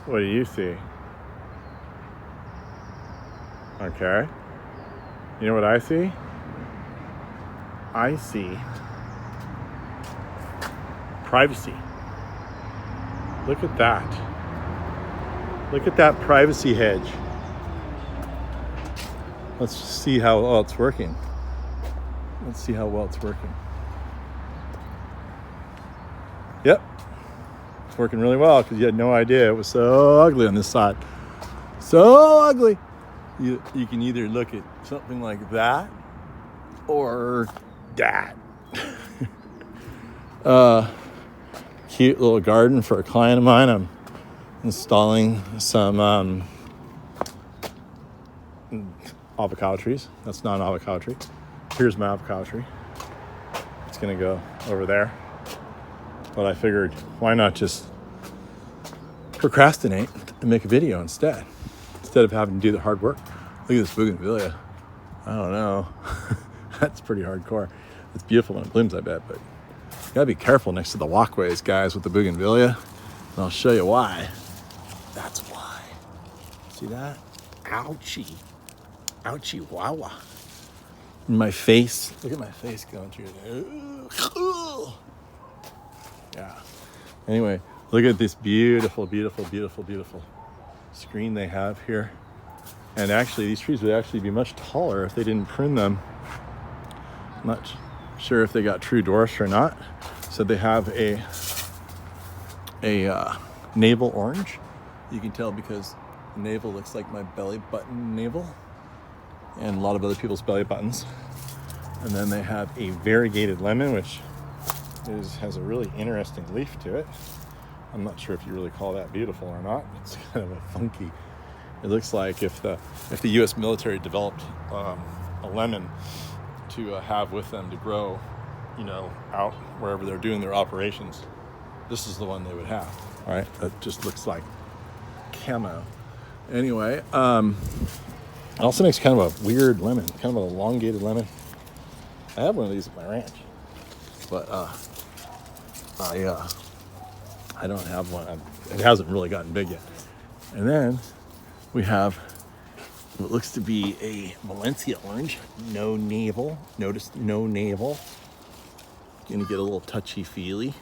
What do you see? Okay. You know what I see? I see privacy. Look at that. Look at that privacy hedge. Let's see how well it's working. Let's see how well it's working. Yep. It's working really well because you had no idea it was so ugly on this side. So ugly. You can either look at something like that or that. Cute little garden for a client of mine. I'm installing some avocado trees. That's not an avocado tree. Here's my avocado tree. It's gonna go over there. But I figured, why not just procrastinate and make a video instead of having to do the hard work. Look at this bougainvillea. I don't know. That's pretty hardcore. It's beautiful when it blooms, I bet, but you gotta be careful next to the walkways, guys, with the bougainvillea. And I'll show you why. That's why. See that? Ouchie. Ouchie wawa. My face. Look at my face going through there. Yeah. Anyway, look at this beautiful, beautiful, beautiful, beautiful screen they have here. And actually, these trees would actually be much taller if they didn't prune them. I'm not sure if they got true dwarfs or not. So they have a navel orange. You can tell because the navel looks like my belly button navel and a lot of other people's belly buttons. And then they have a variegated lemon, which has a really interesting leaf to it. I'm not sure if you really call that beautiful or not. It's kind of a funky. It looks like if the U.S. military developed a lemon to have with them to grow, out wherever they're doing their operations, this is the one they would have. All right, that just looks like camo. Anyway, it also makes kind of a weird lemon, kind of an elongated lemon. I have one of these at my ranch, but I don't have one. It hasn't really gotten big yet. And then we have what looks to be a Valencia orange. No navel. Notice no navel. Gonna get a little touchy-feely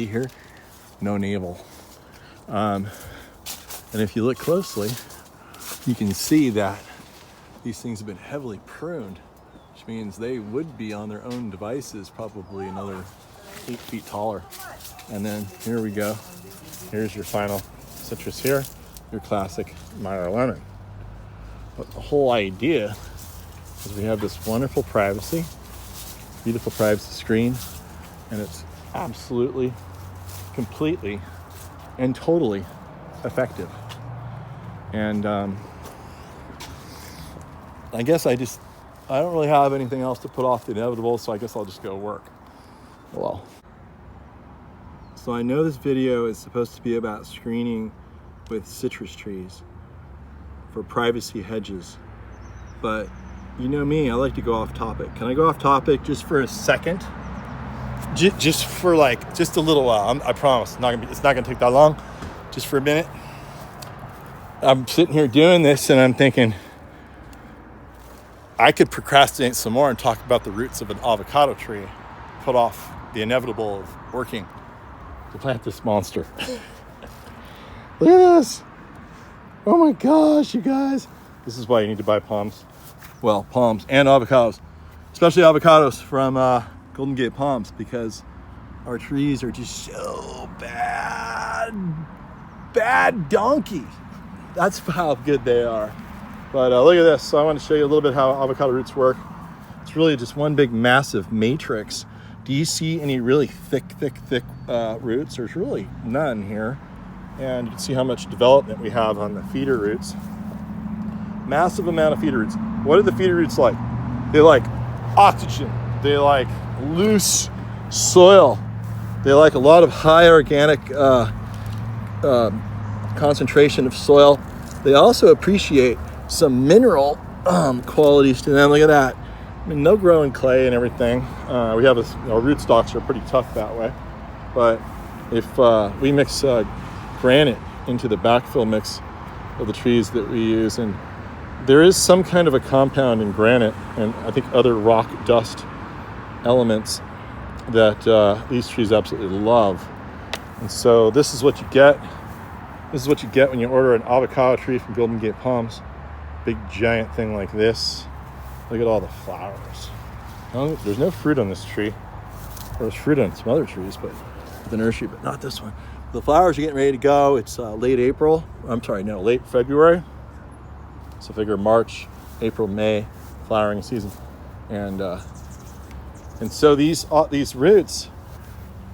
here. No navel. And if you look closely, you can see that these things have been heavily pruned, which means they would be on their own devices probably another 8 feet taller. And then here we go. Here's your final citrus here, your classic Meyer lemon. But the whole idea is we have this wonderful privacy, beautiful privacy screen, and it's absolutely, completely, and totally effective. And I guess I don't really have anything else to put off the inevitable, so I guess I'll just go work. Well, so I know this video is supposed to be about screening with citrus trees for privacy hedges, but you know me, I like to go off topic. Can I go off topic just for a second? Just for just a little while. I promise it's not gonna take that long. Just for a minute. I'm sitting here doing this and I'm thinking I could procrastinate some more and talk about the roots of an avocado tree, put off the inevitable of working to plant this monster. Look at this. Oh my gosh, you guys. This is why you need to buy palms. Well, palms and avocados, especially avocados from Golden Gate Palms, because our trees are just so bad donkey. That's how good they are. But look at this. So I want to show you a little bit how avocado roots work. It's really just one big massive matrix. Do you see any really thick roots? There's really none here. And you can see how much development we have on the feeder roots. Massive amount of feeder roots. What do the feeder roots like? They like oxygen. They like loose soil. They like a lot of high organic concentration of soil. They also appreciate some mineral qualities to them. Look at that. I mean, they'll grow in clay and everything. We have our rootstocks are pretty tough that way. But if we mix granite into the backfill mix of the trees that we use. And there is some kind of a compound in granite and I think other rock dust elements that these trees absolutely love. And so this is what you get. This is what you get when you order an avocado tree from Golden Gate Palms. Big giant thing like this. Look at all the flowers. Oh, there's no fruit on this tree. There's fruit on some other trees, but the nursery, but not this one. The flowers are getting ready to go. It's late February. So figure March, April, May, flowering season. And so these roots.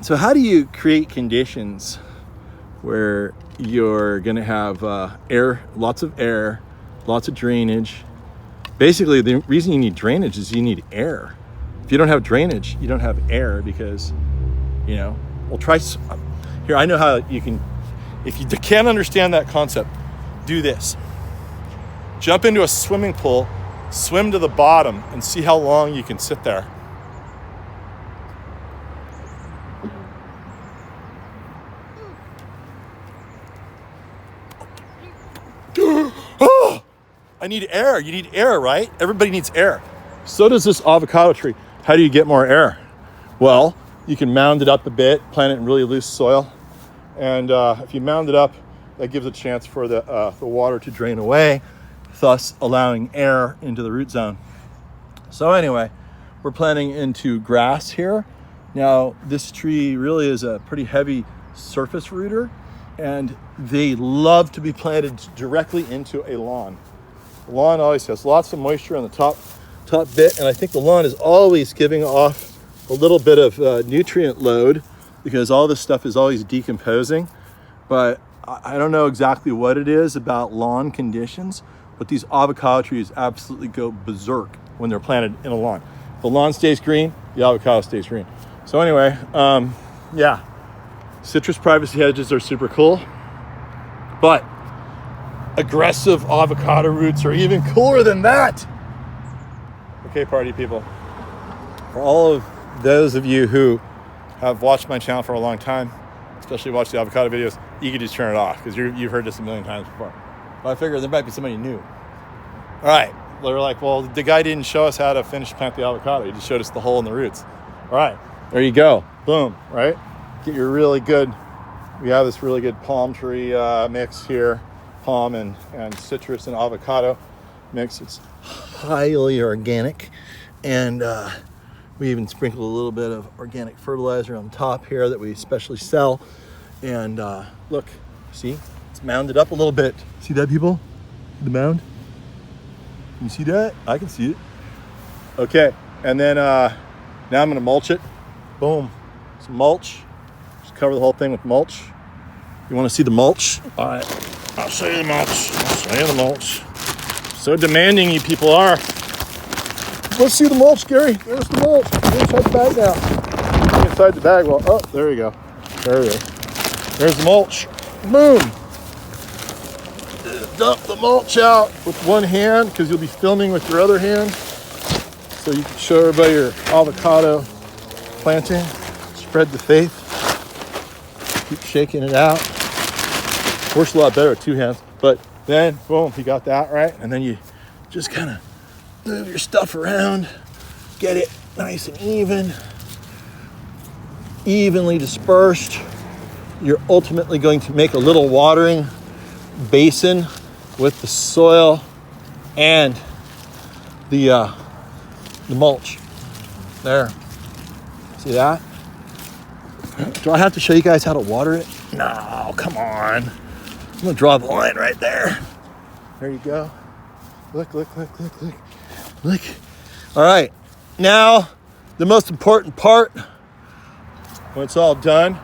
So how do you create conditions where you're going to have air, lots of drainage? Basically, the reason you need drainage is you need air. If you don't have drainage, you don't have air because, we'll try. Here, I know how you can, if you can't understand that concept, do this. Jump into a swimming pool, swim to the bottom, and see how long you can sit there. I need air. You need air, right? Everybody needs air. So does this avocado tree. How do you get more air? Well, you can mound it up a bit, plant it in really loose soil. And if you mound it up, that gives a chance for the water to drain away, thus allowing air into the root zone. So anyway, we're planting into grass here. Now, this tree really is a pretty heavy surface rooter, and they love to be planted directly into a lawn. The lawn always has lots of moisture on the top bit, and I think the lawn is always giving off a little bit of nutrient load because all this stuff is always decomposing. But I don't know exactly what it is about lawn conditions, but these avocado trees absolutely go berserk when they're planted in a lawn. If the lawn stays green, the avocado stays green. So anyway, citrus privacy hedges are super cool, but aggressive avocado roots are even cooler than that. Okay, party people. For all of those of you who have watched my channel for a long time, especially watched the avocado videos, you can just turn it off because you've heard this a million times before. But I figured there might be somebody new. All right, they were like, well, the guy didn't show us how to finish plant the avocado. He just showed us the hole in the roots. All right, there you go. Boom, right? Get your really good, we have this really good palm tree mix here. Palm and citrus and avocado mix. It's highly organic, and we even sprinkle a little bit of organic fertilizer on top here that we specially sell. And look, see, it's mounded up a little bit. See that, people? The mound? Can you see that? I can see it. Okay, and then now I'm gonna mulch it. Boom, some mulch. Just cover the whole thing with mulch. You wanna see the mulch? All right. I'll show you the mulch. So demanding you people are. Let's see the mulch, Gary. There's the mulch. Get inside the bag now. Get inside the bag. Well, oh, there you go. There it is. There's the mulch. Boom. Dump the mulch out with one hand because you'll be filming with your other hand. So you can show everybody your avocado planting. Spread the faith. Keep shaking it out. Works a lot better with two hands, but then boom, you got that right, and then you just kind of move your stuff around, get it nice and evenly dispersed. You're ultimately going to make a little watering basin with the soil and the mulch. There, see that? Do I have to show you guys how to water it? No, come on. I'm gonna draw the line right there. There you go. Look. All right, now the most important part, when it's all done,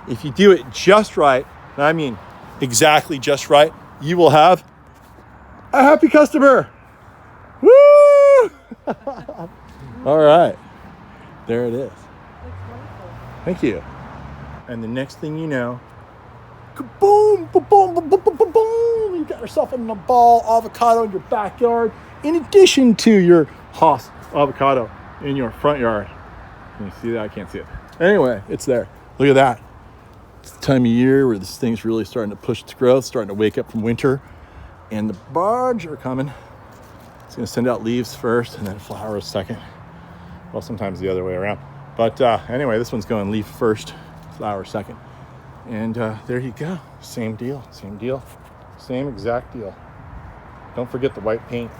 if you do it just right, and I mean exactly just right, you will have a happy customer. Woo! All right, there it is. Thank you. And the next thing you know, boom, boom, boom, boom, boom, boom, boom, boom. You got yourself a ball avocado in your backyard, in addition to your Haas avocado in your front yard. Can you see that? I can't see it. Anyway, it's there. Look at that. time of year where this thing's really starting to push its growth, starting to wake up from winter, and the buds are coming. It's going to send out leaves first and then flowers second. Well, sometimes the other way around. But anyway, this one's going leaf first, flower second. And there you go. Same deal, same exact deal. Don't forget the white paint.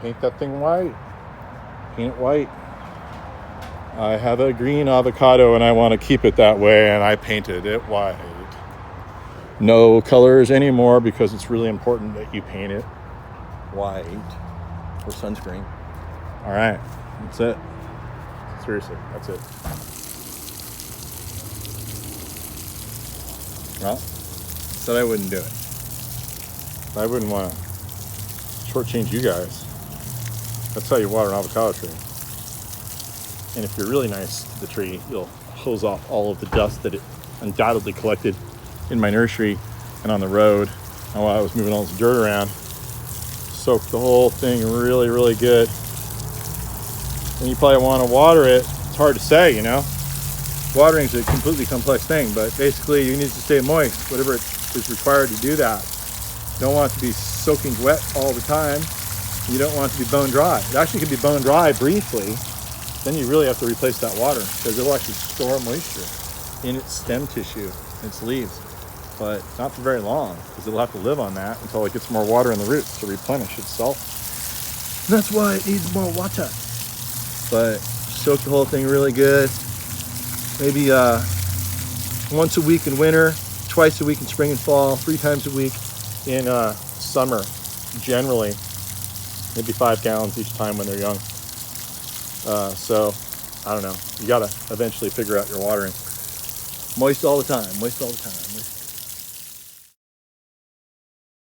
Paint that thing white. Paint it white. I have a green avocado and I want to keep it that way, and I painted it white. No colors anymore because it's really important that you paint it white for sunscreen. All right, that's it. Seriously, that's it. Well, said I wouldn't do it. I wouldn't want to shortchange you guys. That's how you water an avocado tree. And if you're really nice to the tree, you'll hose off all of the dust that it undoubtedly collected in my nursery and on the road. And while I was moving all this dirt around, soak the whole thing really, really good. And you probably want to water it. It's hard to say, you know. Watering is a completely complex thing, but basically you need to stay moist, whatever it is required to do that. You don't want it to be soaking wet all the time. You don't want it to be bone dry. It actually can be bone dry briefly. Then you really have to replace that water because it will actually store moisture in its stem tissue, its leaves, but not for very long because it'll have to live on that until it gets more water in the roots to replenish itself. And that's why it needs more water. But soak the whole thing really good. Maybe once a week in winter, twice a week in spring and fall, 3 times a week in summer, generally. Maybe 5 gallons each time when they're young. So, I don't know. You got to eventually figure out your watering. Moist all the time, moist all the time. Moist.